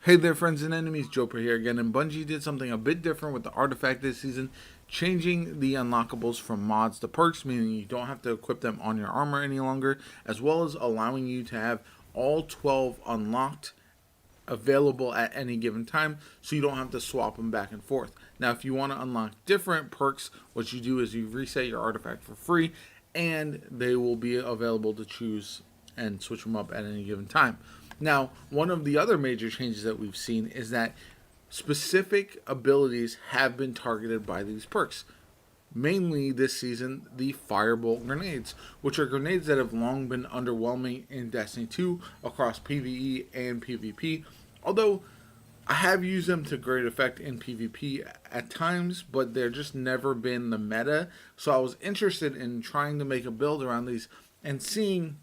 Hey there, friends and enemies, JoPaWrites here again, and Bungie did something a bit different with the artifact this season, changing the unlockables from mods to perks, meaning you don't have to equip them on your armor any longer, as well as allowing you to have all 12 unlocked available at any given time, so you don't have to swap them back and forth. Now, if you want to unlock different perks, what you do is you reset your artifact for free, and they will be available to choose and switch them up at any given time. Now, one of the other major changes that we've seen is that specific abilities have been targeted by these perks. Mainly this season, the Firebolt grenades, which are grenades that have long been underwhelming in Destiny 2 across PvE and PvP. Although I have used them to great effect in PvP at times, but they're just never been the meta. So I was interested in trying to make a build around these and seeing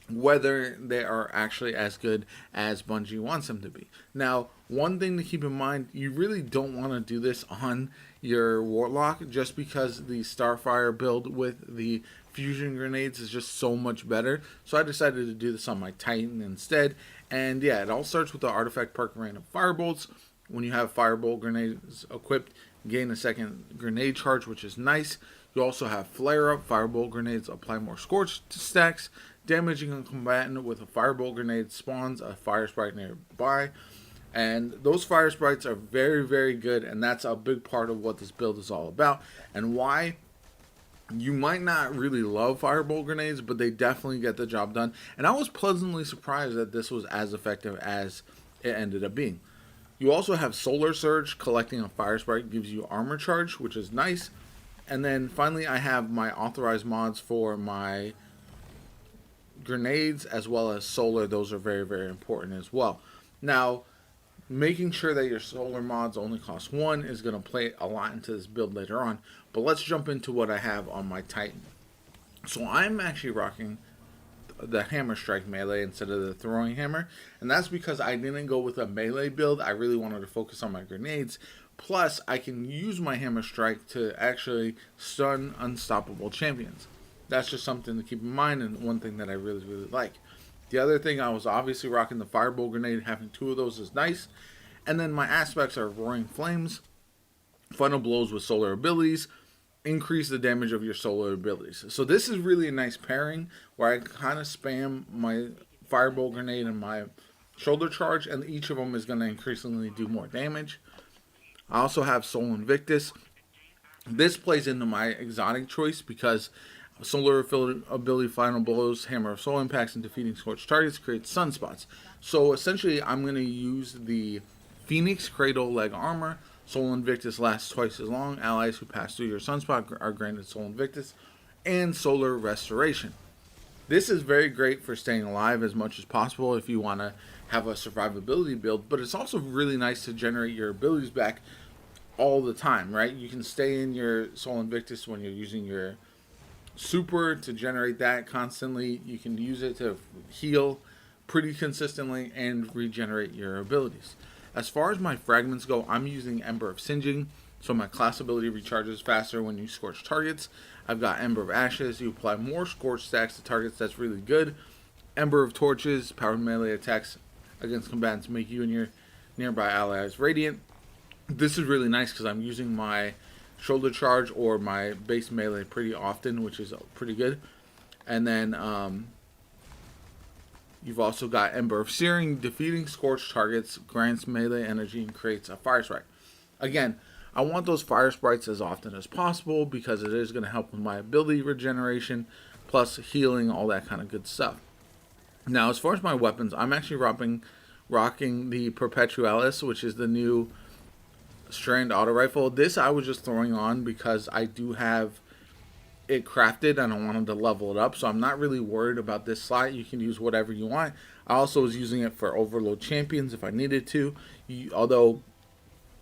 whether they are actually as good as Bungie wants them to be. Now, one thing to keep in mind, you really don't want to do this on your Warlock just because the Starfire build with the fusion grenades is just so much better. So I decided to do this on my Titan instead. And yeah, it all starts with the artifact perk random firebolts. When you have firebolt grenades equipped, gain a second grenade charge, which is nice. You also have flare up. Firebolt grenades apply more scorch stacks. Damaging a combatant with a firebolt grenade spawns a fire sprite nearby. And those fire sprites are very, very good, and that's a big part of what this build is all about. And why you might not really love firebolt grenades, but they definitely get the job done. And I was pleasantly surprised that this was as effective as it ended up being. You also have Solar Surge. Collecting a fire sprite gives you armor charge, which is nice. And then finally, I have my authorized mods for my grenades as well as solar. Those are very, very important as well. Now, making sure that your solar mods only cost one is going to play a lot into this build later on. But let's jump into what I have on my Titan. So I'm actually rocking the hammer strike melee instead of the throwing hammer, and that's because I didn't go with a melee build. I really wanted to focus on my grenades. Plus, I can use my hammer strike to actually stun unstoppable champions. That's just something to keep in mind, and one thing that I really, really like. The other thing, I was obviously rocking the Firebolt grenade. Having two of those is nice. And then my aspects are Roaring Flames, Final Blows with solar abilities, increase the damage of your solar abilities. So this is really a nice pairing where I kind of spam my Firebolt grenade and my shoulder charge, and each of them is going to increasingly do more damage. I also have Soul Invictus. This plays into my exotic choice because solar ability Final Blows, Hammer of Soul Impacts, and defeating scorched targets creates sunspots. So essentially, I'm going to use the Phoenix Cradle Leg Armor. Soul Invictus lasts twice as long. Allies who pass through your sunspot are granted Soul Invictus. And Solar Restoration. This is very great for staying alive as much as possible if you want to have a survivability build, but it's also really nice to generate your abilities back all the time, right? You can stay in your Soul Invictus when you're using your super to generate that constantly. You can use it to heal pretty consistently and regenerate your abilities. As far as my fragments go, I'm using Ember of Singeing, so my class ability recharges faster when you scorch targets. I've got Ember of Ashes. You apply more scorch stacks to targets. That's really good. Ember of Torches. Powered melee attacks against combatants make you and your nearby allies radiant. This is really nice because I'm using my shoulder charge or my base melee pretty often, which is pretty good. And then you've also got Ember of Searing. Defeating scorched targets grants melee energy and creates a fire sprite. Again, I want those fire sprites as often as possible because it is going to help with my ability regeneration, plus healing, all that kind of good stuff. Now, as far as my weapons, I'm actually rocking the Perpetualis, which is the new Strand auto rifle. This I was just throwing on because I do have it crafted and I wanted to level it up, so I'm not really worried about this slot. You can use whatever you want. I also was using it for overload champions if I needed to, although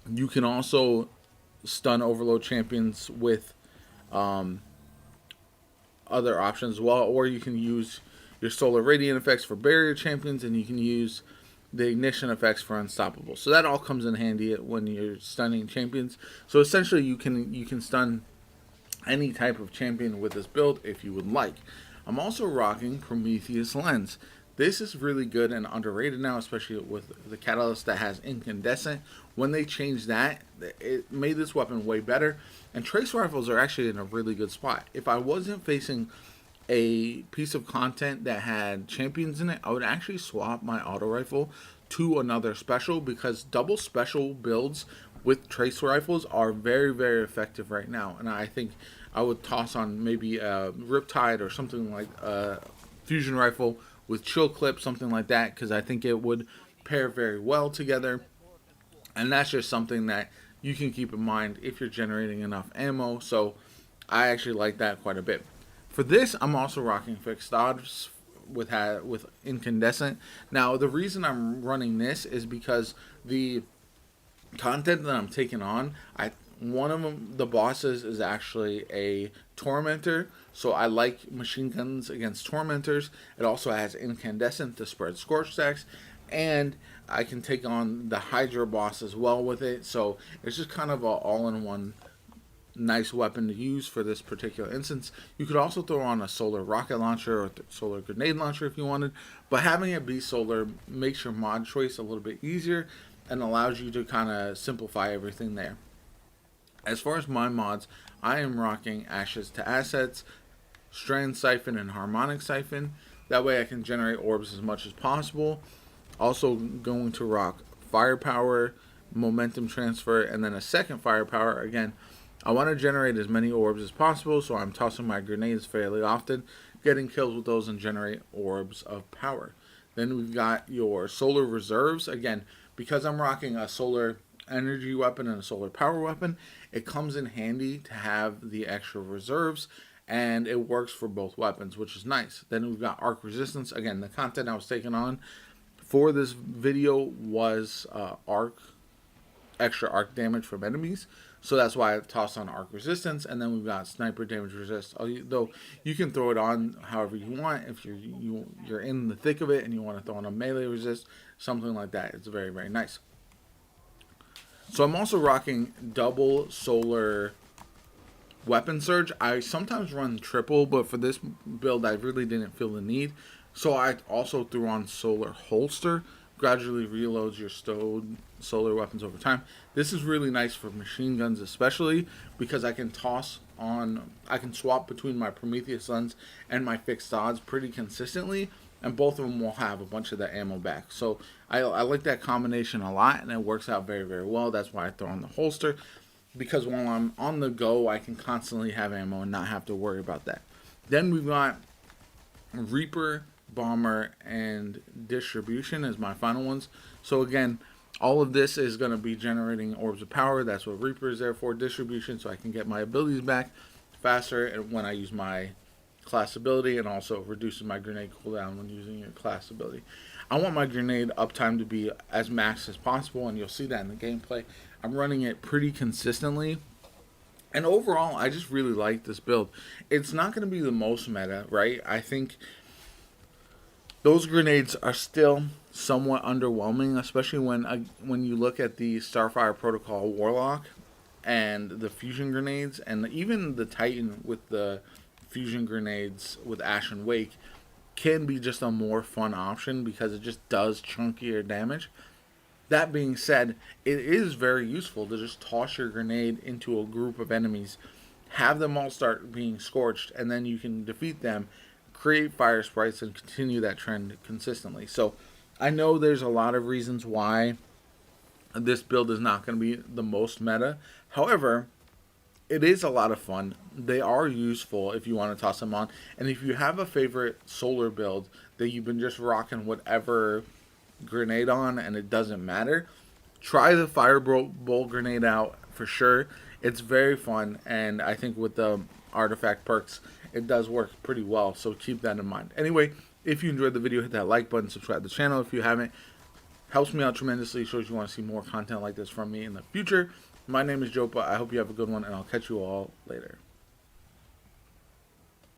you can also stun overload champions with other options as well, or you can use your solar radiant effects for barrier champions, and you can use the ignition effects for unstoppable. So that all comes in handy when you're stunning champions. So essentially you can stun any type of champion with this build if you would like. I'm also rocking Prometheus Lens. This is really good and underrated now, especially with the catalyst that has incandescent. When they changed that, it made this weapon way better. And trace rifles are actually in a really good spot. If I wasn't facing a piece of content that had champions in it, I would actually swap my auto rifle to another special, because double special builds with trace rifles are very, very effective right now. And I think I would toss on maybe a Riptide or something like a fusion rifle with chill clip, something like that, because I think it would pair very well together. And that's just something that you can keep in mind if you're generating enough ammo. So I actually like that quite a bit. For this, I'm also rocking fixed odds with incandescent. Now, the reason I'm running this is because the content that I'm taking on, one of them, the bosses, is actually a tormentor, so I like machine guns against tormentors. It also has incandescent to spread scorch stacks, and I can take on the Hydra boss as well with it. So it's just kind of an all-in-one nice weapon to use for this particular instance. You could also throw on a solar rocket launcher or solar grenade launcher if you wanted, but having it be solar makes your mod choice a little bit easier and allows you to kind of simplify everything there. As far as my mods, I am rocking Ashes to Assets, Strand Siphon, and Harmonic Siphon. That way I can generate orbs as much as possible. Also going to rock Firepower, Momentum Transfer, and then a second Firepower. Again, I want to generate as many orbs as possible, so I'm tossing my grenades fairly often, getting kills with those, and generate orbs of power. Then we've got your solar reserves. Again, because I'm rocking a solar energy weapon and a solar power weapon, it comes in handy to have the extra reserves, and it works for both weapons, which is nice. Then we've got arc resistance. Again, the content I was taking on for this video was extra arc damage from enemies, so that's why I tossed on arc resistance. And then we've got sniper damage resist, though you can throw it on however you want. If you're in the thick of it and you want to throw on a melee resist, something like that, it's very, very nice. So I'm also rocking double solar weapon surge. I sometimes run triple, but for this build I really didn't feel the need, so I also threw on solar holster. Gradually reloads your stowed solar weapons over time. This is really nice for machine guns, especially because I can swap between my Prometheus Suns and my fixed odds pretty consistently, and both of them will have a bunch of the ammo back. So I like that combination a lot, and it works out very, very well. That's why I throw on the holster, because while I'm on the go, I can constantly have ammo and not have to worry about that. Then we've got Reaper, Bomber, and Distribution as my final ones. So again, all of this is going to be generating orbs of power. That's what Reaper is there for. Distribution, so I can get my abilities back faster and when I use my class ability, and also reducing my grenade cooldown when using your class ability. I want my grenade uptime to be as max as possible, and you'll see that in the gameplay. I'm running it pretty consistently, and overall I just really like this build. It's not going to be the most meta, right? I think those grenades are still somewhat underwhelming, especially when you look at the Starfire Protocol Warlock and the fusion grenades, and even the Titan with the fusion grenades with Ash and Wake can be just a more fun option because it just does chunkier damage. That being said, it is very useful to just toss your grenade into a group of enemies, have them all start being scorched, and then you can defeat them, create fire sprites, and continue that trend consistently. So I know there's a lot of reasons why this build is not going to be the most meta. However, it is a lot of fun. They are useful if you want to toss them on. And if you have a favorite solar build that you've been just rocking whatever grenade on and it doesn't matter, try the Firebolt grenade out for sure. It's very fun, and I think with the artifact perks, it does work pretty well, so keep that in mind. Anyway, if you enjoyed the video, hit that like button, subscribe to the channel if you haven't. Helps me out tremendously, shows you want to see more content like this from me in the future. My name is JoPa. I hope you have a good one, and I'll catch you all later.